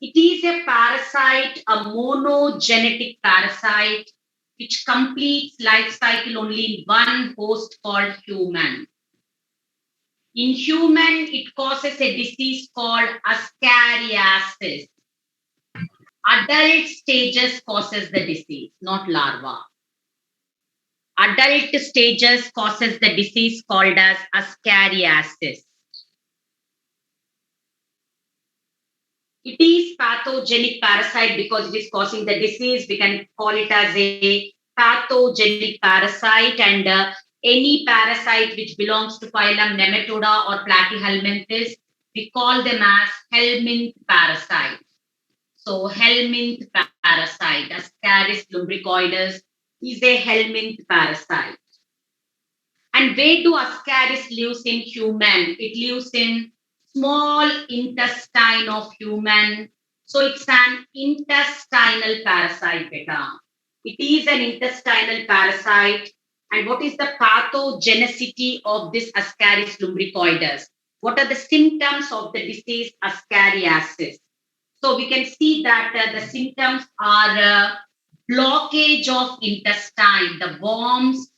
It is a parasite, a monogenetic parasite, which completes life cycle only in one host called human. In human, it causes a disease called ascariasis. Adult stages causes the disease, not larva. Adult stages causes the disease called as ascariasis. It is pathogenic parasite because it is causing the disease. We can call it as a pathogenic parasite, and any parasite which belongs to phylum Nematoda or Platyhelminthes, we call them as helminth parasite. So helminth parasite, Ascaris lumbricoides, is a helminth parasite. And where do Ascaris lives in human? It lives in small intestine of human. So it's an intestinal parasite, beta. It is an intestinal parasite. And what is the pathogenicity of this Ascaris lumbricoides? What are the symptoms of the disease ascariasis? So we can see that the symptoms are blockage of intestine. The worms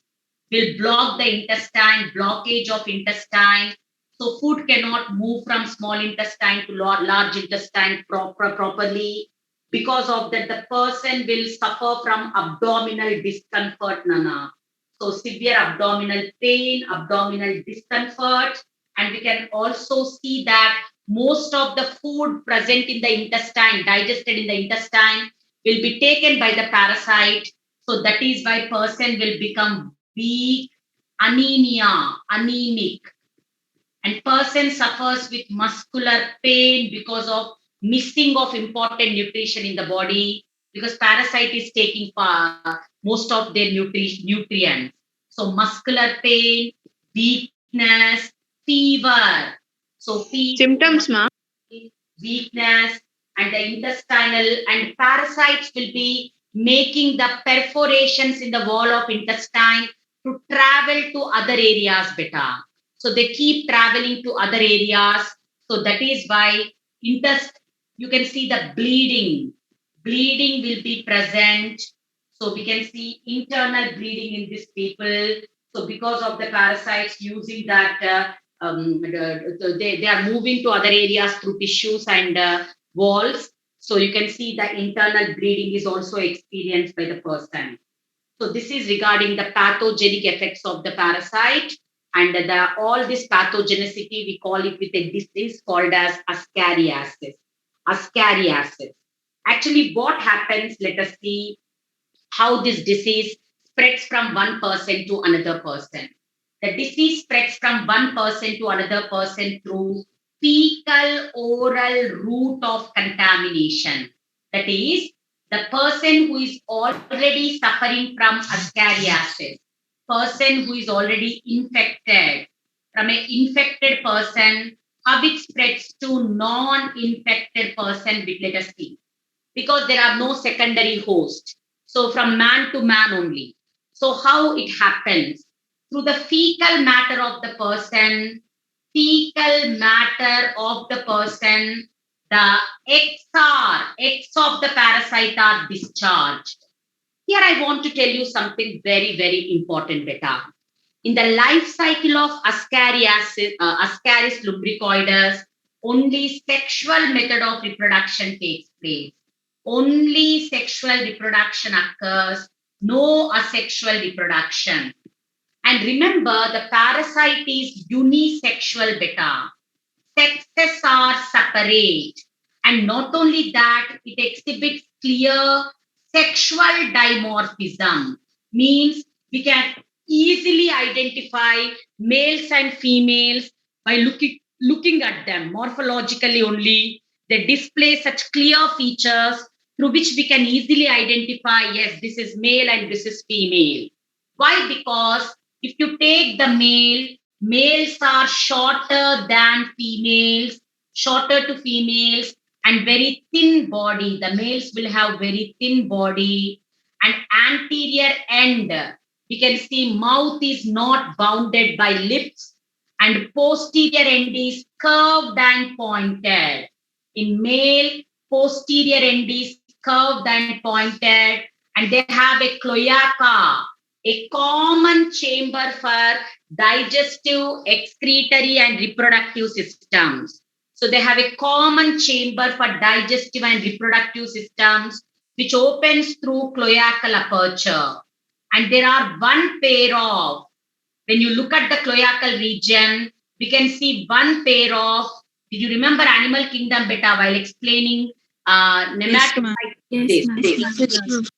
will block the intestine, blockage of intestine. So food cannot move from small intestine to large intestine properly. Because of that, the person will suffer from abdominal discomfort, Nana. So severe abdominal pain, abdominal discomfort. And we can also see that most of the food present in the intestine, digested in the intestine, will be taken by the parasite. So that is why person will become weak, anemia, anemic, and person suffers with muscular pain because of missing of important nutrition in the body, because parasite is taking most of their nutrients. So muscular pain, weakness, fever. So Symptoms, ma. weakness, and the intestinal, and parasites will be making the perforations in the wall of intestine to travel to other areas better. So they keep traveling to other areas. So that is why you can see the bleeding. Bleeding will be present. So we can see internal bleeding in these people. So because of the parasites using that, they are moving to other areas through tissues and walls. So you can see the internal bleeding is also experienced by the person. So this is regarding the pathogenic effects of the parasite, and all this pathogenicity we call it with a disease called as ascariasis. Ascariasis. Actually, what happens? Let us see how this disease spreads from one person to another person. The disease spreads from one person to another person through fecal oral route of contamination. That is, the person who is already suffering from ascariasis, person who is already infected, from an infected person, how it spreads to non-infected person, let us see. Because there are no secondary hosts. So from man to man only. So how it happens? Through the fecal matter of the person, the eggs of the parasite are discharged. Here I want to tell you something very, very important, beta. In the life cycle of Ascaris lumbricoides, only sexual method of reproduction takes place. Only sexual reproduction occurs, no asexual reproduction. And remember, the parasite is unisexual, beta. Sexes are separate. And not only that, it exhibits clear sexual dimorphism. Means we can easily identify males and females by looking at them morphologically only. They display such clear features through which we can easily identify, yes, this is male and this is female. Why? Because if you take the males are shorter than females, shorter to females, and very thin body. The males will have very thin body, and anterior end. We can see mouth is not bounded by lips, and posterior end is curved and pointed. In male, posterior end is curved and pointed, and they have a cloaca, a common chamber for digestive, excretory, and reproductive systems. So they have a common chamber for digestive and reproductive systems, which opens through cloacal aperture. And there are one pair of, when you look at the cloacal region, we can see one pair of, did you remember Animal Kingdom beta while explaining Yes, ma'am. nematocytes?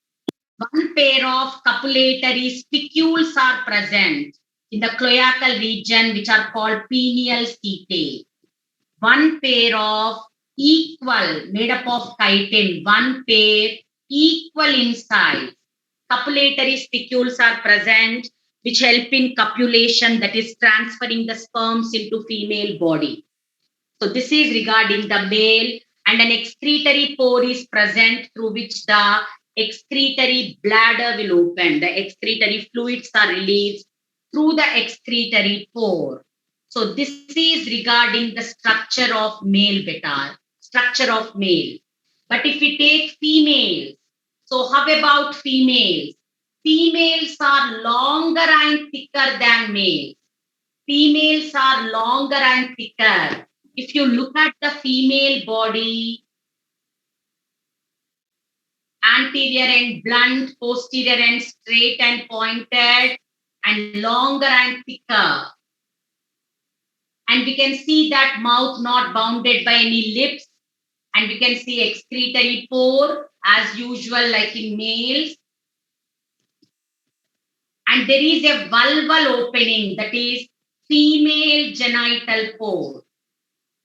One pair of copulatory spicules are present in the cloacal region, which are called pineal setae. One pair of equal, made up of chitin, one pair equal in size. Copulatory spicules are present, which help in copulation, that is transferring the sperms into female body. So this is regarding the male, and an excretory pore is present through which the excretory bladder will open. The excretory fluids are released through the excretory pore. So this is regarding the structure of male beta, structure of male. But if we take females, so how about females? Females are longer and thicker than males. Females are longer and thicker. If you look at the female body, anterior end blunt, posterior end straight and pointed, and longer and thicker. And we can see that mouth not bounded by any lips. And we can see excretory pore as usual, like in males. And there is a vulval opening, that is female genital pore.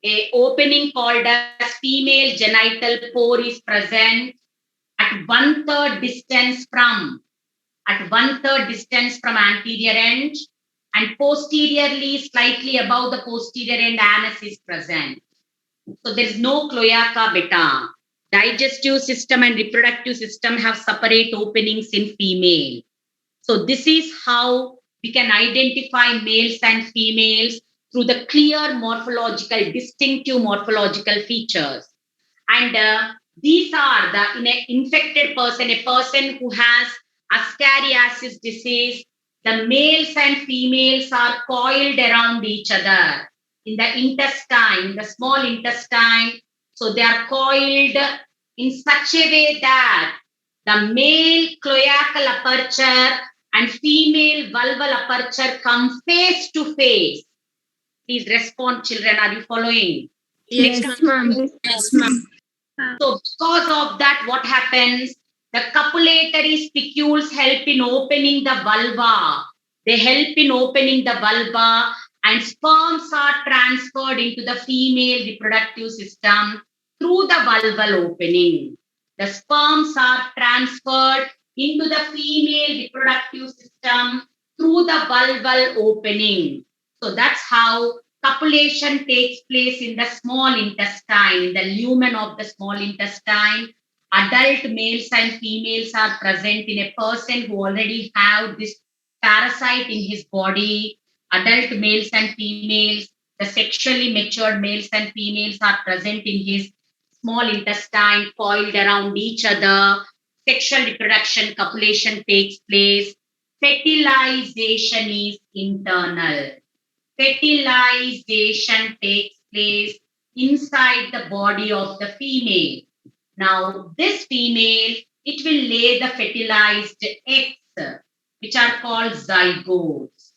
A opening called as female genital pore is present at 1/3 distance from anterior end, and posteriorly slightly above the posterior end anus is present. So there is no cloaca beta. Digestive system and reproductive system have separate openings in female. So this is how we can identify males and females through the clear morphological, distinctive morphological features. And these are the, in an infected person, a person who has Ascariasis disease, the males and females are coiled around each other in the intestine, the small intestine. So they are coiled in such a way that the male cloacal aperture and female vulval aperture come face to face. Please respond, children. Are you following? Yes, ma'am. Yes, ma'am. So because of that, what happens? The copulatory spicules help in opening the vulva. They help in opening the vulva, and sperms are transferred into the female reproductive system through the vulval opening. The sperms are transferred into the female reproductive system through the vulval opening. So that's how copulation takes place in the small intestine, in the lumen of the small intestine. Adult males and females are present in a person who already have this parasite in his body. Adult males and females, the sexually matured males and females are present in his small intestine, coiled around each other. Sexual reproduction, copulation takes place. Fertilization is internal. Fertilization takes place inside the body of the female. Now, this female, it will lay the fertilized eggs, which are called zygotes.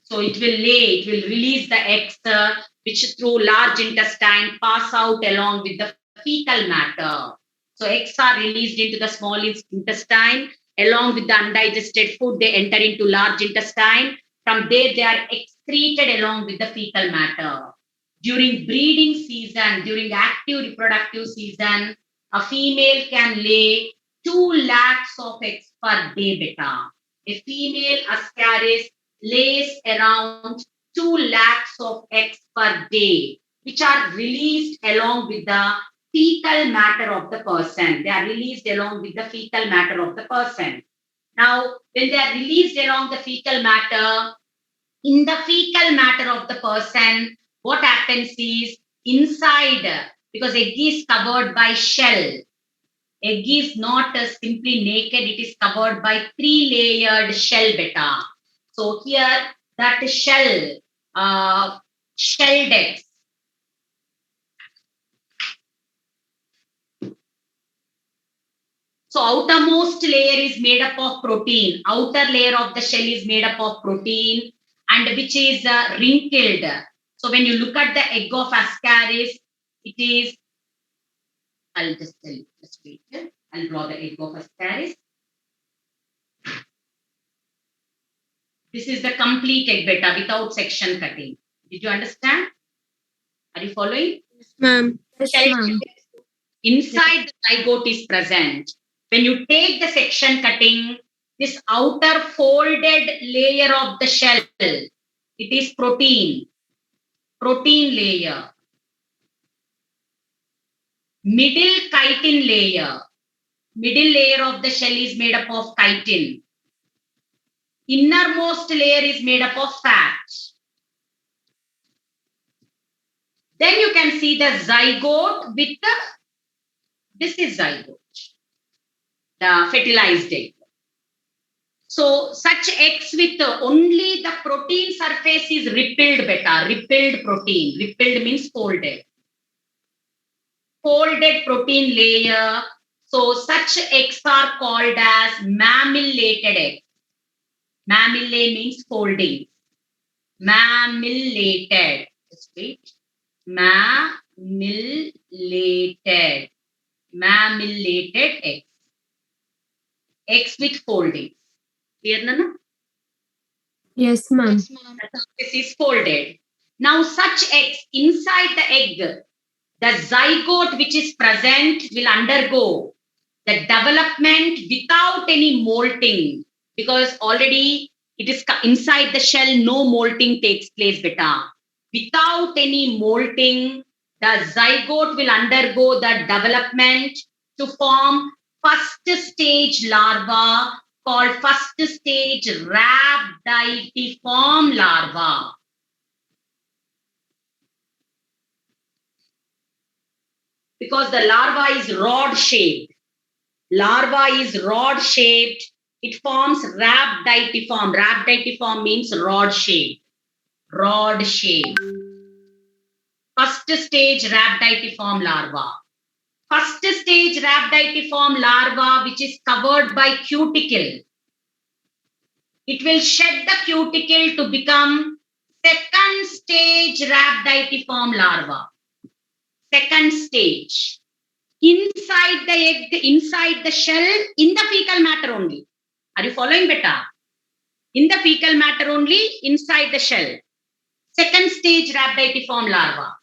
So it will release the eggs, which through large intestine pass out along with the fecal matter. So eggs are released into the small intestine along with the undigested food. They enter into large intestine. From there, they are excreted along with the fecal matter. During breeding season, during active reproductive season, a female can lay 2 lakhs of eggs per day beta. A female Ascaris lays around 2 lakhs of eggs per day, which are released along with the fecal matter of the person. They are released along with the fecal matter of the person. Now, when they are released along the fecal matter, in the fecal matter of the person, what happens is inside, because egg is covered by shell. Egg is not simply naked, it is covered by 3-layered shell beta. So here that shell, shelled eggs. So outermost layer is made up of protein. Outer layer of the shell is made up of protein and which is wrinkled. So when you look at the egg of Ascaris, it is, I'll just tell you, just wait here. I'll draw the egg of Ascaris. This is the complete egg beta without section cutting. Did you understand? Are you following? Yes, ma'am. Yes, Shell ma'am. inside the zygote is present. When you take the section cutting, this outer folded layer of the shell, it is protein layer. Middle chitin layer. Middle layer of the shell is made up of chitin. Innermost layer is made up of fat. Then you can see the zygote with this is zygote, the fertilized egg. So such eggs with only the protein surface is rippled beta, rippled protein. Rippled means folded. Folded protein layer. So such eggs are called as mammillated eggs. Mammillate means folding. Mammillated. Just wait. Mammillated. Mammillated eggs. Eggs with folding. Clear, Nana? Yes, ma'am. The surface is folded. Now, such eggs inside the egg, the zygote which is present will undergo the development without any molting, because already it is inside the shell, no molting takes place, beta. Without any molting, the zygote will undergo the development to form first stage larva called first stage rhabditiform larva. Because the larva is rod shaped. Larva is rod shaped. It forms rhabditiform. Rhabditiform means rod shaped. Rod shaped. First stage rhabditiform larva. First stage rhabditiform larva, which is covered by cuticle. It will shed the cuticle to become second stage rhabditiform larva. Second stage. Inside the egg, inside the shell, in the fecal matter only. Are you following, beta? In the fecal matter only, inside the shell. Second stage rhabditiform larva.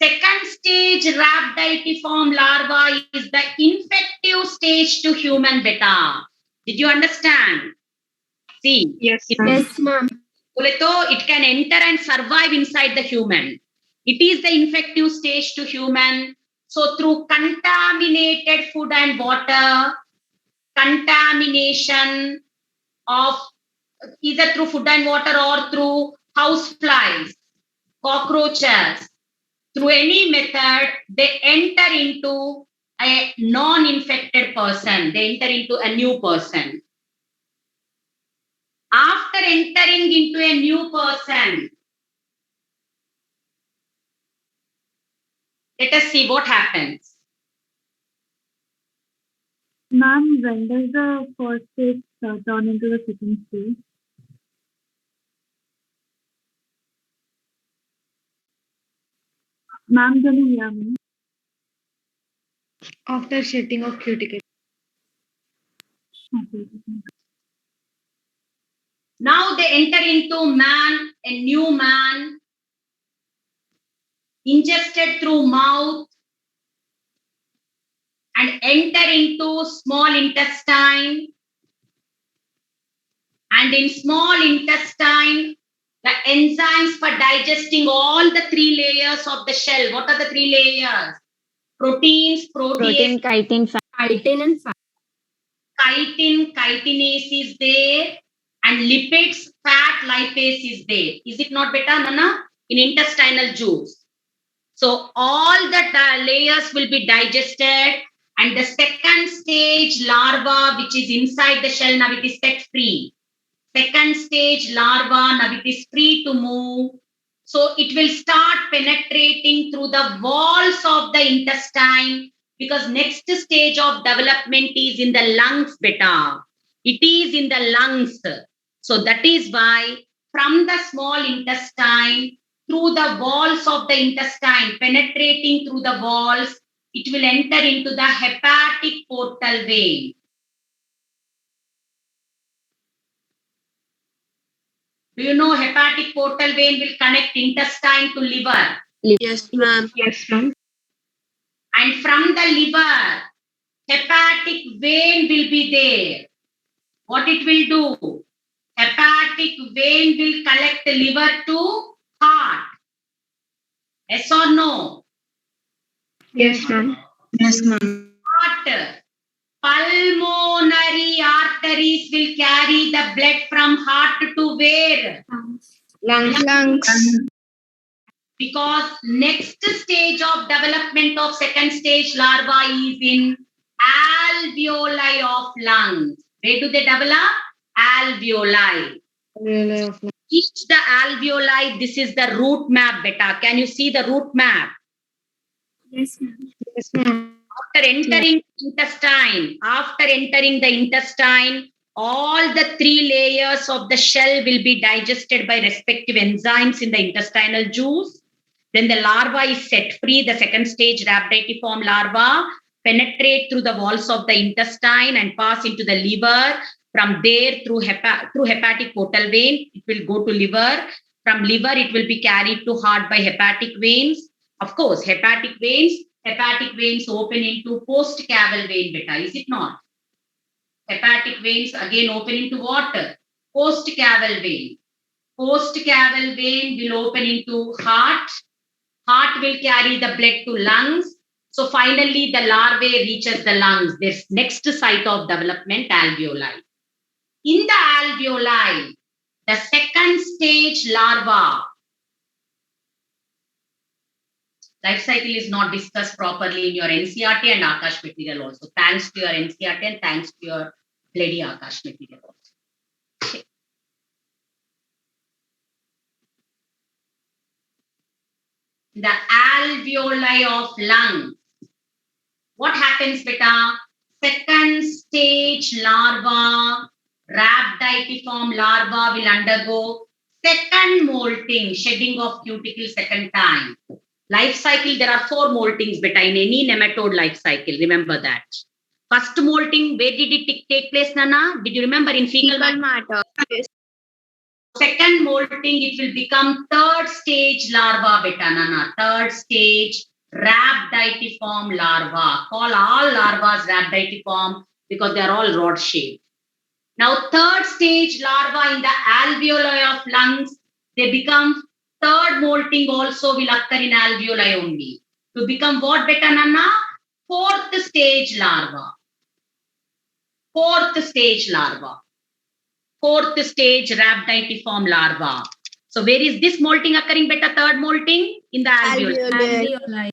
Second stage rhabditiform larva is the infective stage to human, beta. Did you understand? See. Yes, ma'am. It can enter and survive inside the human. It is the infective stage to human. So through contaminated food and water, contamination of either through food and water or through house flies, cockroaches, through any method, they enter into a non-infected person. They enter into a new person. After entering into a new person, let us see what happens. Ma'am, when does the first stage turn into the second stage? Ma'am, can you hear me? After shedding of cuticle. Okay. Now they enter into man, a new man, ingested through mouth and enter into small intestine. And in small intestine, the enzymes for digesting all the 3 layers of the shell. What are the 3 layers? Proteins, protease, chitin, and fat. chitin, chitinase is there, and lipids, fat, lipase is there. Is it not better, Nana? In intestinal juice. So all the layers will be digested, and the second stage larva, which is inside the shell, now it is set free. Second stage larva, now it is free to move. So it will start penetrating through the walls of the intestine, because next stage of development is in the lungs, beta. It is in the lungs. So that is why from the small intestine, through the walls of the intestine, penetrating through the walls, it will enter into the hepatic portal vein. Do you know hepatic portal vein will connect intestine to liver? Yes, ma'am. Yes, ma'am. And from the liver, hepatic vein will be there. What it will do? Hepatic vein will collect the liver to heart. Yes or no? Yes, ma'am. Yes, ma'am. Heart. Pulmonary arteries will carry the blood from heart to where? Lungs. Because next stage of development of second stage larva is in alveoli of lungs. Where do they develop? Alveoli. Each the alveoli, this is the root map, beta. Can you see the root map? Yes, ma'am. Yes, ma'am. After entering the intestine, all the three layers of the shell will be digested by respective enzymes in the intestinal juice. Then the larva is set free. The second stage rhabditiform larva penetrate through the walls of the intestine and pass into the liver. From there, through hepatic portal vein, it will go to liver. From liver, it will be carried to heart by hepatic veins. Of course, hepatic veins open into post-caval vein, beta, is it not? Hepatic veins again open into what? Post-caval vein. Post-caval vein will open into heart. Heart will carry the blood to lungs. So finally, the larvae reaches the lungs. This next site of development, alveoli. In the alveoli, the second stage larva, life cycle is not discussed properly in your NCERT and Akash material also. Thanks to your NCERT and thanks to your bloody Akash material also. The alveoli of lungs. What happens, beta? Second stage larva, rhabditiform larva will undergo second molting, shedding of cuticle second time. Life cycle, there are 4 moltings, beta, in any nematode life cycle. Remember that. First molting, where did it take place, Nana? Did you remember in fecal matter? Yes. Second molting, it will become third stage larva, beta, Nana. Third stage rhabditiform larva. Call all larvas rhabditiform because they are all rod shaped. Now, third stage larva in the alveoli of lungs, they become third molting also will occur in alveoli only. To become what, beta, Nana? Fourth stage larva. Fourth stage larva. Fourth stage rhabditiform larva. So where is this molting occurring, beta? Third molting in the alveoli. Alveoli.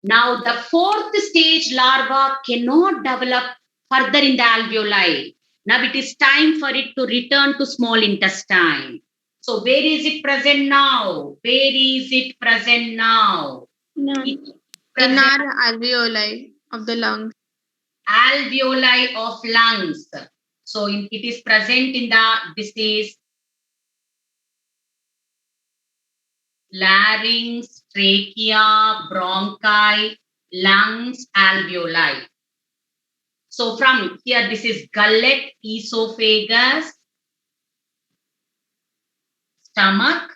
Now the fourth stage larva cannot develop further in the alveoli. Now it is time for it to return to small intestine. So where is it present now? Where is it present now? In our alveoli of the lungs. Alveoli of lungs. So it is present in the, this is larynx, trachea, bronchi, lungs, alveoli. So from here, this is gullet, esophagus, stomach,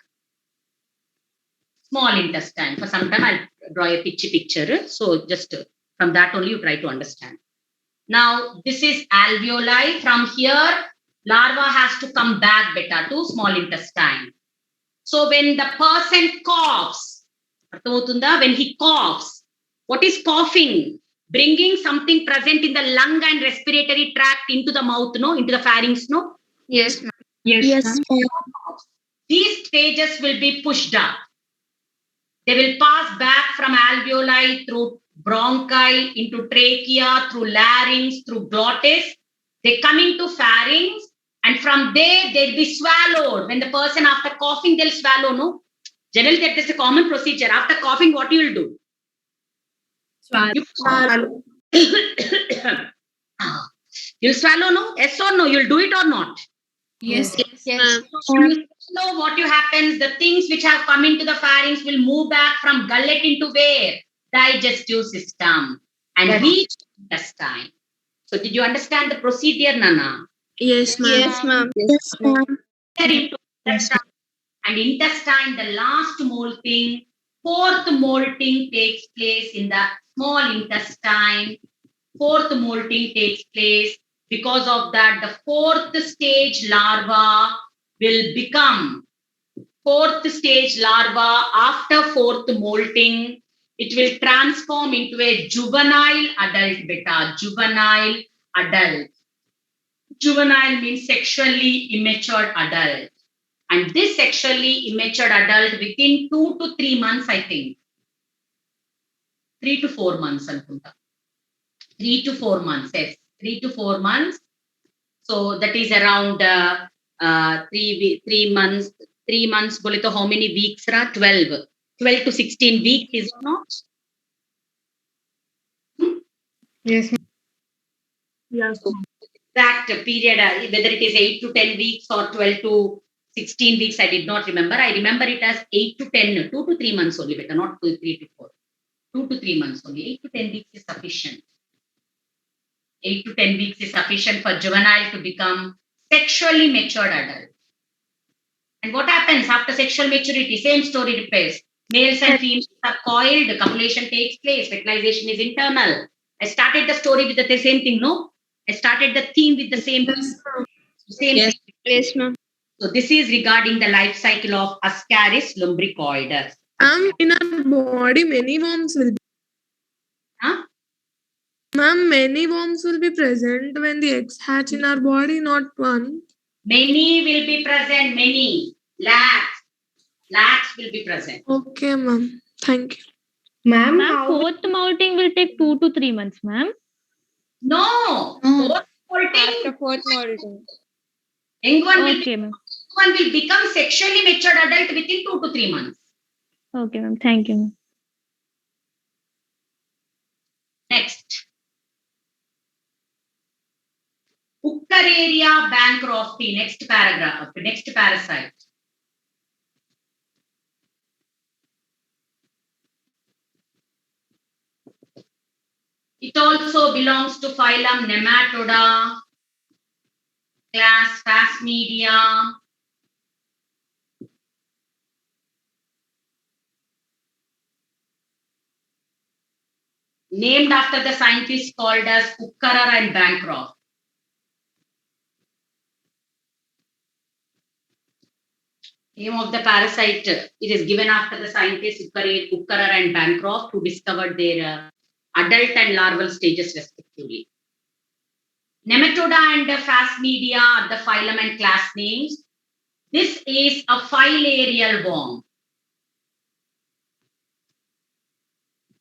small intestine. For some time, I'll draw a picture. So just from that only you try to understand. Now, this is alveoli. From here, larva has to come back, beta, to small intestine. So when the person coughs, when he coughs, what is coughing? Bringing something present in the lung and respiratory tract into the mouth, no? Into the pharynx, no? Yes, ma'am. Yes, Yes, ma'am. ma'am. These stages will be pushed up. They will pass back from alveoli through bronchi into trachea, through larynx, through glottis. They come into pharynx, and from there they'll be swallowed. When the person after coughing, they'll swallow. No, generally that is a common procedure. After coughing, what you will do? Swallow. You'll swallow, no? Yes or no? You'll do it or not? Yes. Yes. When you swallow, what you happens? The things which have come into the pharynx will move back from gullet into where? Digestive system and reach intestine. So, did you understand the procedure, Nana? Yes, ma'am. Yes, ma'am. Yes, ma'am. Into intestine. And intestine, the last molting, fourth molting takes place in the small intestine. Fourth molting takes place. Because of that, the fourth stage larva will become fourth stage larva. After fourth molting, it will transform into a juvenile adult beta. Juvenile adult. Juvenile means sexually immature adult. And this sexually immature adult within 2 to 3 months, I think. 3 to 4 months, Ankunta. 3 to 4 months, yes. 3 to 4 months. So that is around 3 months. 3 months, bole to how many weeks? 12. 12 to 16 weeks, is it not? Yes, ma'am. Yes, So exact period, whether it is 8 to 10 weeks or 12 to 16 weeks, I did not remember. I remember it as 8 to 10, 2 to 3 months only, better, not 3 to 4. 2 to 3 months only. 8 to 10 weeks is sufficient. 8 to 10 weeks is sufficient for juvenile to become sexually matured adult. And what happens after sexual maturity? Same story repeats. Males and females are coiled, copulation takes place, fertilization is internal. I started the story with the same thing, no? I started the theme with the same same Yes. thing. Yes, ma'am. So this is regarding the life cycle of Ascaris lumbricoides. In our body, many worms will be. Huh? Ma'am, many worms will be present when the eggs hatch in our body, not one. Many will be present, many. Lakhs will be present. Okay, ma'am. Thank you. Ma'am, Ma'am, fourth molting will take 2 to 3 months, ma'am. No, No. fourth molting, After fourth molting. young Okay, ma'am. one will become sexually matured adult within 2 to 3 months. Okay, ma'am. Thank you, ma'am. Next. Ucararia bancrofti, next paragraph, next parasite. It also belongs to phylum Nematoda, class Phasmedia. Named after the scientists called as Uckarer and Bancroft. Name of the parasite, it is given after the scientists Uckarer and Bancroft, who discovered their adult and larval stages respectively. Nematoda and Phasmedia are the phylum and class names. This is a filarial worm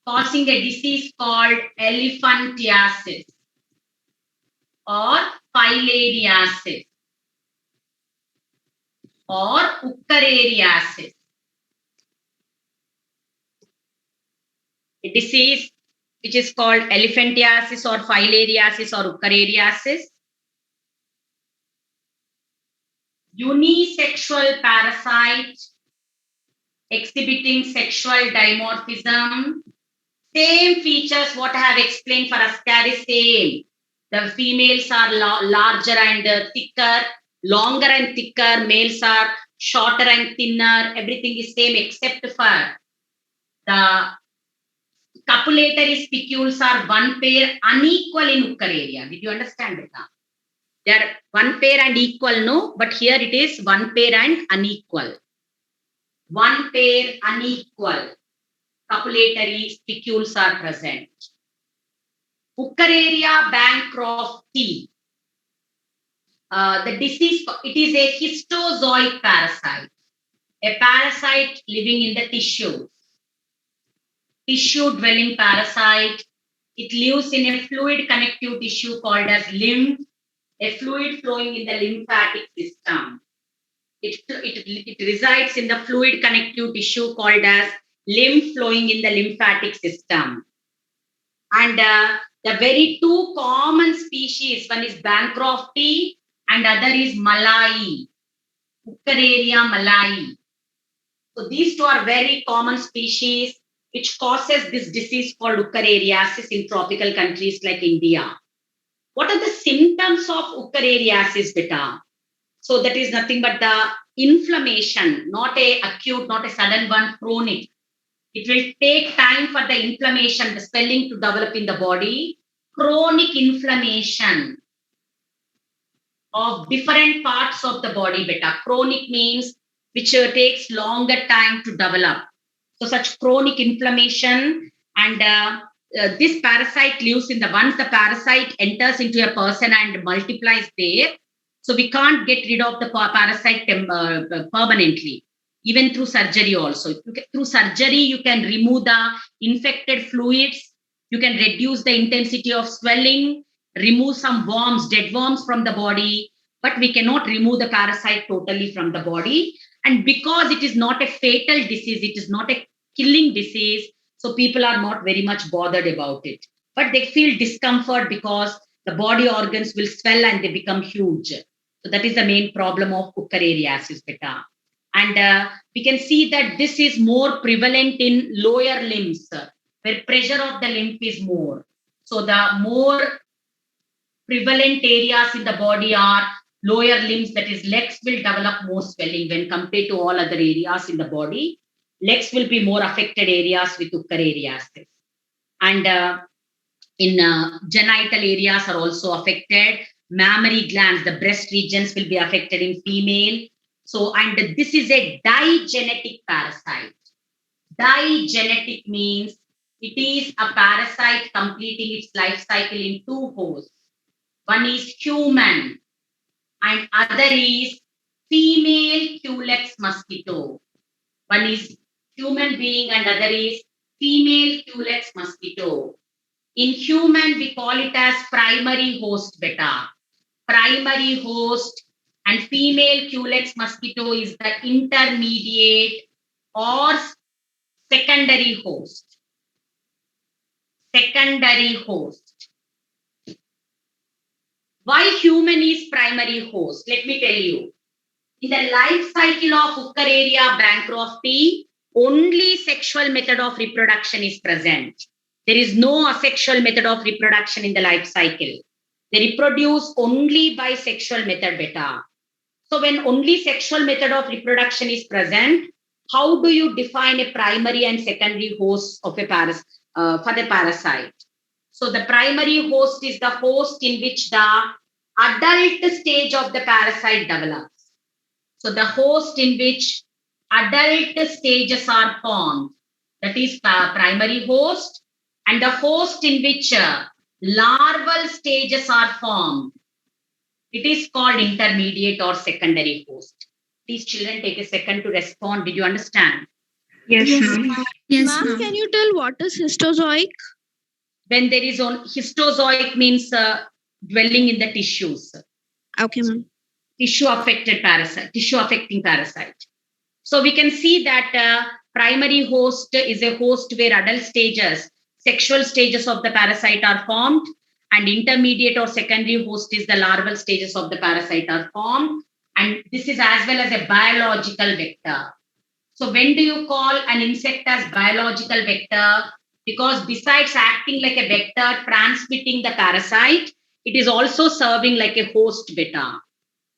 causing a disease called elephantiasis or filariasis or Uckerariasis. A disease which is called elephantiasis or filariasis or Uckerariasis. Unisexual parasite exhibiting sexual dimorphism. Same features what I have explained for Ascaris, same. The females are larger and thicker, longer and thicker. Males are shorter and thinner. Everything is same except for the copulatory spicules are one pair, unequal in Uceraria. Did you understand it? They are one pair and equal, no? But here it is one pair and unequal. One pair unequal. Copulatory spicules are present. Uceraria bancrofti. The disease, it is a histozoic parasite. A parasite living in the tissue. tissue dwelling parasite. It lives in a fluid connective tissue called as lymph, a fluid flowing in the lymphatic system. It resides in the fluid connective tissue called as lymph flowing in the lymphatic system. And the very two common species, one is Bancrofti and other is Malai, Uceraria malai. So these two are very common species which causes this disease called Uccelariasis in tropical countries like India. What are the symptoms of Uccelariasis, beta? So that is nothing but the inflammation, not a acute, not a sudden one, chronic. It will take time for the inflammation, the swelling to develop in the body. Chronic inflammation of different parts of the body, beta. Chronic means which takes longer time to develop. So such chronic inflammation and this parasite lives in the, once the parasite enters into a person and multiplies there, so we can't get rid of the parasite permanently, even through surgery also. Through surgery, you can remove the infected fluids, you can reduce the intensity of swelling, remove some worms, dead worms from the body, but we cannot remove the parasite totally from the body. And because it is not a fatal disease, it is not a killing disease, so people are not very much bothered about it. But they feel discomfort because the body organs will swell and they become huge. So that is the main problem of Uccelariasis, beta. And we can see that this is more prevalent in lower limbs, where pressure of the lymph is more. So the more prevalent areas in the body are lower limbs, that is legs will develop more swelling when compared to all other areas in the body. Legs will be more affected areas with Uccelariasis. And in genital areas are also affected. Mammary glands, the breast regions will be affected in female. So, and this is a digenetic parasite. Digenetic means it is a parasite completing its life cycle in two hosts. One is human and other is female Culex mosquito. One is human being and other is female Culex mosquito. In human, we call it as primary host, beta. Primary host, and female Culex mosquito is the intermediate or secondary host. Secondary host. Why human is primary host? Let me tell you. In the life cycle of Uccelleria bancrofti, only sexual method of reproduction is present. There is no asexual method of reproduction in the life cycle. They reproduce only by sexual method, beta. So when only sexual method of reproduction is present, how do you define a primary and secondary host of a for the parasite? So the primary host is the host in which the adult stage of the parasite develops. So the host in which adult stages are formed, that is primary host, and the host in which larval stages are formed, it is called intermediate or secondary host. Please children take a second to respond. Did you understand? Yes, ma'am. Yes, Ma'am, ma'am. can you tell what is histozoic? When there is on histozoic means dwelling in the tissues. Okay, ma'am. Tissue affected parasite, tissue affecting parasite. So we can see that primary host is a host where adult stages, sexual stages of the parasite are formed, and intermediate or secondary host is the larval stages of the parasite are formed. And this is as well as a biological vector. So when do you call an insect as biological vector? Because besides acting like a vector transmitting the parasite, it is also serving like a host, beta.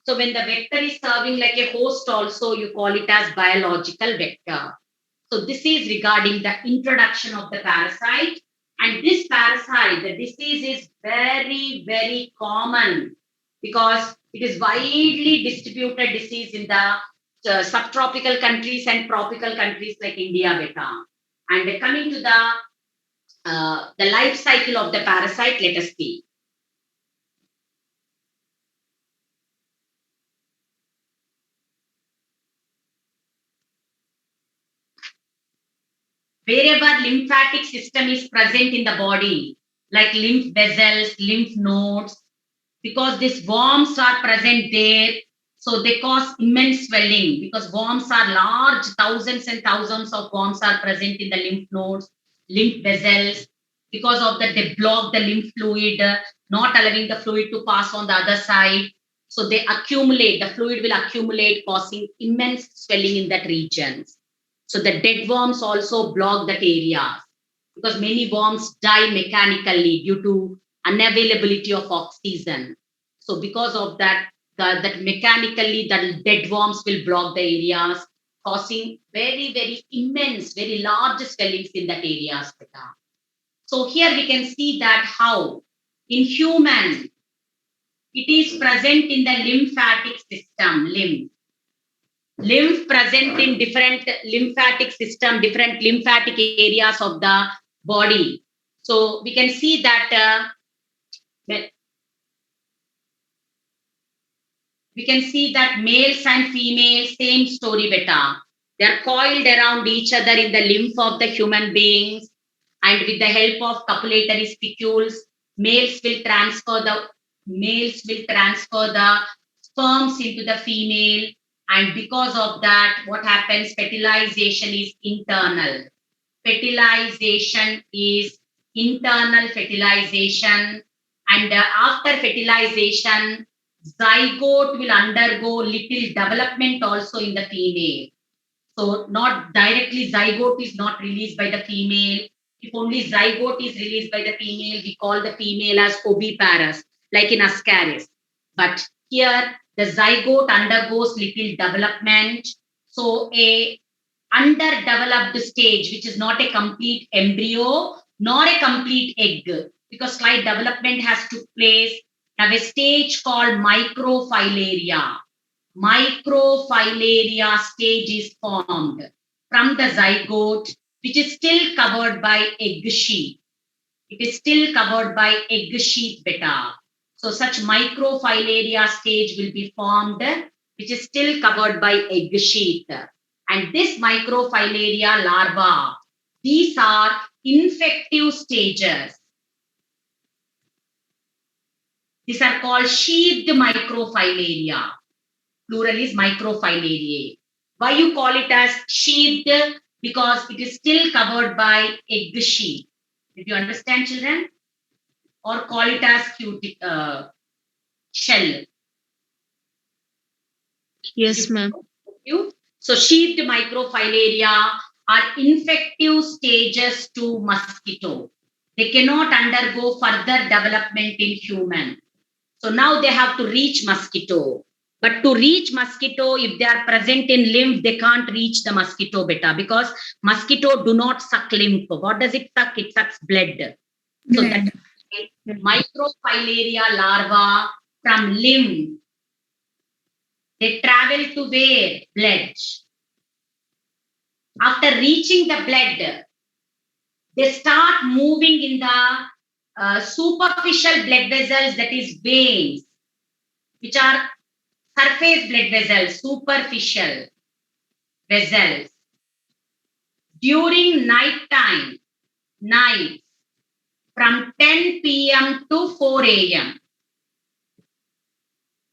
So when the vector is serving like a host also, you call it as biological vector. So this is regarding the introduction of the parasite. And this parasite, the disease is very, very common because it is widely distributed disease in the subtropical countries and tropical countries like India, beta. And coming to the life cycle of the parasite, let us see. wherever lymphatic system is present in the body, like lymph vessels, lymph nodes, because these worms are present there, so they cause immense swelling because worms are large, thousands and thousands of worms are present in the lymph nodes, lymph vessels. Because of that, they block the lymph fluid, not allowing the fluid to pass on the other side. So they accumulate, the fluid will accumulate, causing immense swelling in that region. So the dead worms also block that area because many worms die mechanically due to unavailability of oxygen. So because of that, that mechanically the dead worms will block the areas, causing very, very immense, very large swellings in that areas. So here we can see that how in human it is present in the lymphatic system, lymph present in different lymphatic system, different lymphatic areas of the body. So we can see that males and females, same story beta. They are coiled around each other in the lymph of the human beings, and with the help of copulatory spicules, males will transfer the sperms into the female, and because of that, what happens? Fertilization is internal. Fertilization is internal fertilization, and after fertilization, zygote will undergo little development also in the female. So not directly, zygote is not released by the female. If only zygote is released by the female, we call the female as oviparous, like in Ascaris. But here, the zygote undergoes little development. So a underdeveloped stage, which is not a complete embryo, nor a complete egg, because slight development has took place. Now a stage called microfilaria. Microfilaria stage is formed from the zygote, which is still covered by egg sheath. It is still covered by egg sheath beta. So such microfilaria stage will be formed, which is still covered by egg sheath. And this microfilaria larva, these are infective stages. These are called sheathed microfilaria. Plural is microfilaria. Why you call it as sheathed? Because it is still covered by egg sheath. Did you understand, children? Or call it as shell. Yes, ma'am. So sheathed microfilaria are infective stages to mosquito. They cannot undergo further development in human. So now they have to reach mosquito. But to reach mosquito, if they are present in lymph, they can't reach the mosquito beta because mosquito do not suck lymph. What does it suck? It sucks blood. So that microfilaria larva from lymph, they travel to where? Blood. After reaching the blood, they start moving in the superficial blood vessels, that is veins, which are surface blood vessels, superficial vessels. During night from 10 p.m. to 4 a.m.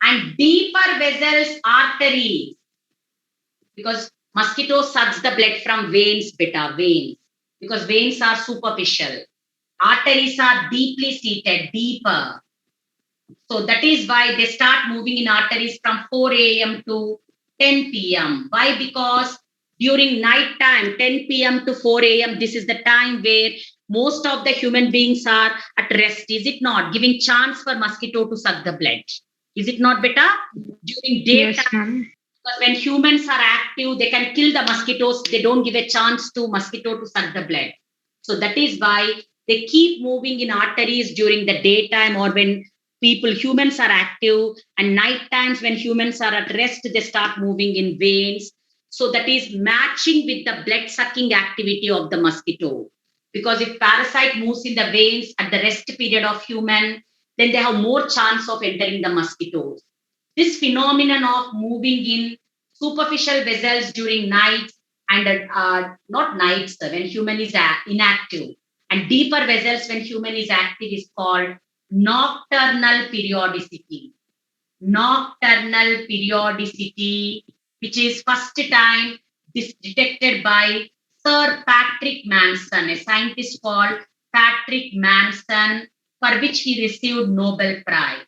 And deeper vessels, arteries, because mosquito sucks the blood from veins, beta, veins, because veins are superficial. Arteries are deeply seated, deeper. So that is why they start moving in arteries from 4 a.m. to 10 p.m. Why? Because during night time, 10 p.m. to 4 a.m., this is the time where most of the human beings are at rest. Is it not? Giving chance for mosquito to suck the blood. Is it not, beta? During daytime, because when humans are active, they can kill the mosquitoes. They don't give a chance to mosquito to suck the blood. So that is why they keep moving in arteries during the daytime or when humans are active, and night times when humans are at rest, they start moving in veins. So that is matching with the blood sucking activity of the mosquito. Because if parasite moves in the veins at the rest period of human, then they have more chance of entering the mosquitoes. This phenomenon of moving in superficial vessels during night and not nights when human is inactive. And deeper vessels when human is active is called nocturnal periodicity. Nocturnal periodicity, which is first time detected by Sir Patrick Manson, a scientist called Patrick Manson, for which he received Nobel Prize.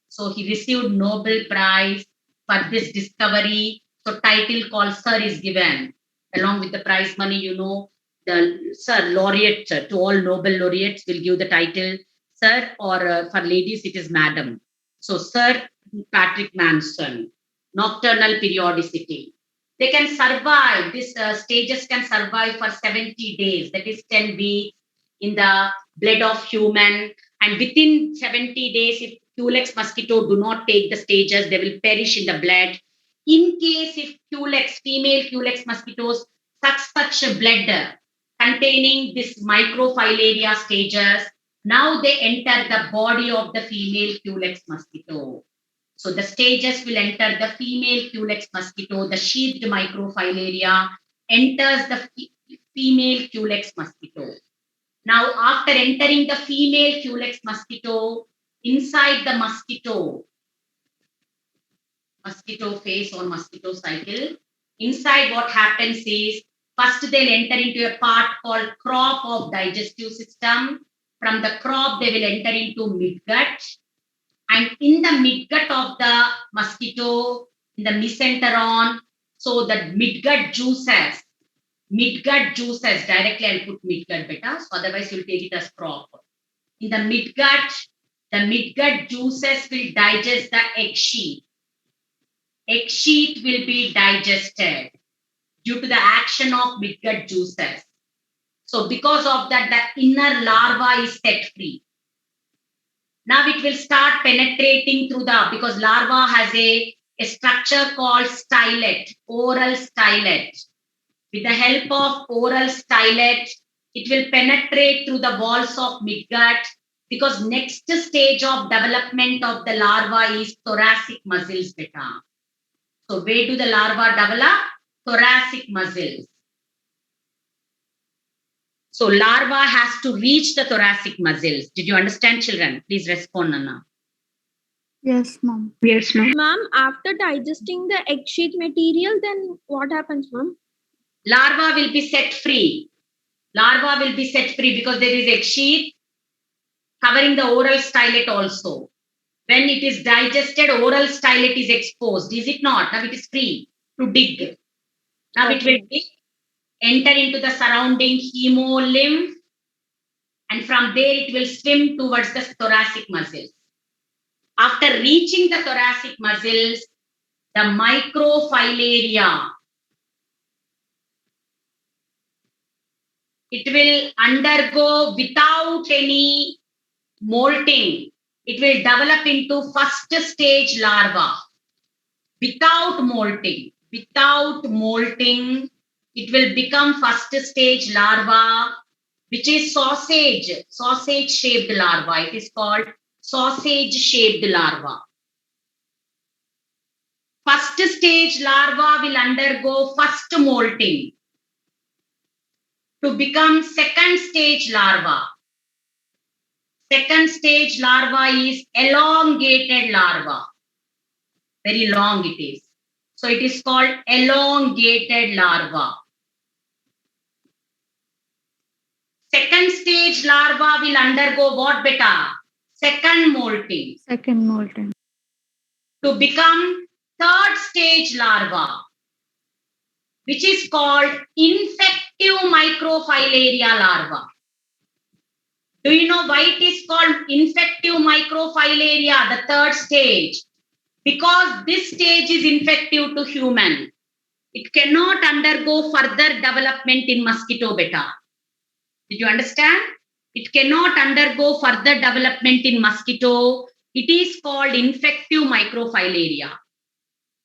So he received Nobel Prize for this discovery. So title called Sir is given along with the prize money. You know, the Sir laureate to all Nobel laureates will give the title Sir, or for ladies it is Madam. So Sir Patrick Manson, nocturnal periodicity. They can survive. These stages can survive for 70 days. That is 10 weeks in the blood of human. And within 70 days, if Culex mosquito do not take the stages, they will perish in the blood. In case if Culex, female Culex mosquitoes such a blood containing this microfilaria stages, now they enter the body of the female Culex mosquito. So the stages will enter the female Culex mosquito, the sheathed microfilaria enters the female Culex mosquito. Now, after entering the female Culex mosquito, inside the mosquito phase or mosquito cycle, inside what happens is, first they'll enter into a part called crop of digestive system. From the crop, they will enter into midgut. And in the midgut of the mosquito, in the mesenteron, so the midgut juices, directly I'll put midgut beta, so otherwise you'll take it as crop. In the midgut juices will digest the egg sheet. Egg sheet will be digested due to the action of midgut juices. So because of that, the inner larva is set free. Now it will start penetrating through because larva has a structure called stylet, oral stylet. With the help of oral stylet, it will penetrate through the walls of midgut, because next stage of development of the larva is thoracic muscles beta. So where do the larva develop? Thoracic muscles. So larva has to reach the thoracic muscles. Did you understand, children? Please respond, Nana. Yes, ma'am. Yes, ma'am. Ma'am, after digesting the egg sheet material, then what happens, ma'am? Larva will be set free. Larva will be set free because there is egg sheet covering the oral stylet also. When it is digested, oral stylet is exposed. Is it not? Now it is free to dig. Now it will dig, enter into the surrounding hemolymph, and from there it will swim towards the thoracic muscles. After reaching the thoracic muscles, the microfilaria, it will undergo without any molting. It will develop into first stage larva. Without molting, it will become first stage larva, which is sausage shaped larva. It is called sausage shaped larva. First stage larva will undergo first molting to become second stage larva. Second stage larva is elongated larva. Very long it is. So it is called elongated larva. Second stage larva will undergo what beta? Second molting. Second molten. To become third stage larva, which is called infective microfilaria larva. Do you know why it is called infective microfilaria, the third stage? Because this stage is infective to human. It cannot undergo further development in mosquito beta. Did you understand? It cannot undergo further development in mosquito. It is called infective microfilaria.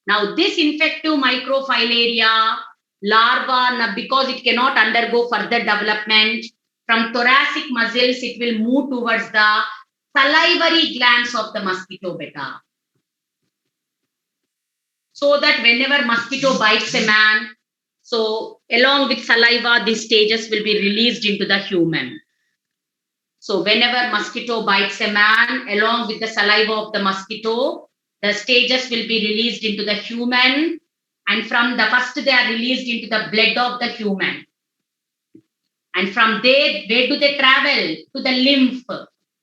Now this infective microfilaria larva, because it cannot undergo further development, from thoracic muscles, it will move towards the salivary glands of the mosquito beta. So that whenever mosquito bites a man, So along with saliva, these stages will be released into the human. So whenever mosquito bites a man, along with the saliva of the mosquito, the stages will be released into the human. And from the first, they are released into the blood of the human. And from there, where do they travel? To the lymph.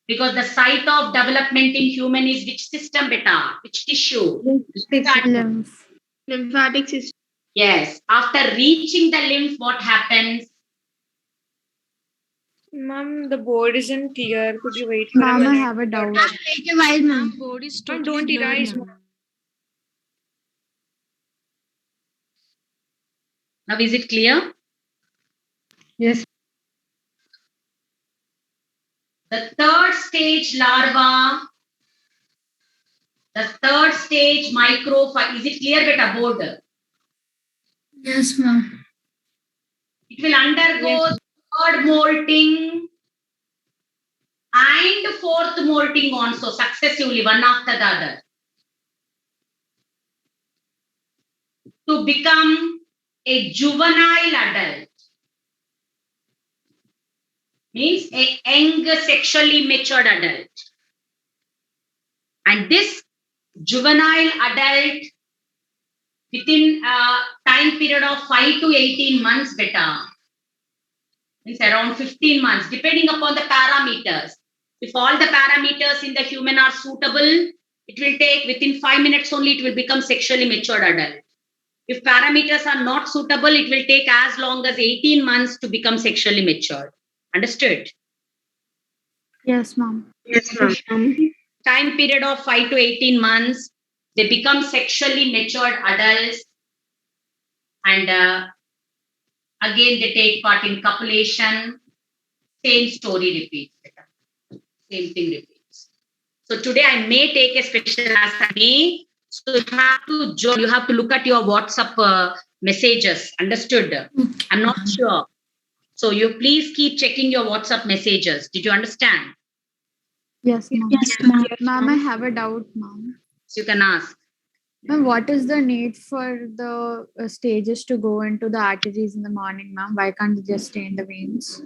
Because the site of development in human is which system, beta? Which tissue? Lymph. Lymphatic system. Yes. After reaching the lymph, what happens? Ma'am, the board isn't clear. Could you wait for a Ma'am, I minute? have a doubt. Take a while, ma'am. Board is Ma'am, totally don't blurred, erase, ma'am. Now, is it clear? Yes. The third stage larva, the third stage microphyte. Is it clear, beta board? Yes, ma'am. It will undergo third molting and fourth molting also successively, one after the other, to become a juvenile adult. Means a young sexually matured adult. And this juvenile adult within a time period of 5 to 18 months, beta, means around 15 months, depending upon the parameters. If all the parameters in the human are suitable, it will take within 5 minutes only, it will become sexually matured adult. If parameters are not suitable, it will take as long as 18 months to become sexually matured. Understood? Yes, ma'am. Yes, ma'am. Time period of 5 to 18 months, they become sexually matured adults, and again they take part in copulation. Same story repeats. Same thing repeats. So today I may take a special assignment. So you have to join. You have to look at your WhatsApp messages. Understood? I'm not sure. So you please keep checking your WhatsApp messages. Did you understand? Yes, ma'am. Yes, ma'am. Ma'am, I have a doubt, ma'am. So you can ask. Ma'am, what is the need for the stages to go into the arteries in the morning, ma'am? Why can't they just stay in the veins?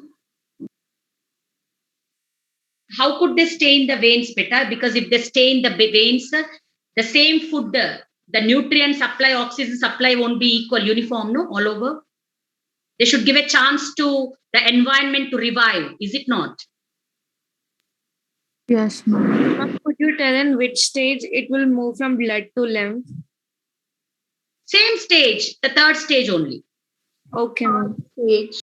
How could they stay in the veins better? Because if they stay in the veins, the same food, the nutrient supply, oxygen supply won't be equal, uniform, no, all over. They should give a chance to the environment to revive, is it not? Yes, ma'am. Ma'am, could you tell in which stage it will move from blood to lymph? Same stage, the third stage only. Okay, ma'am. Stage.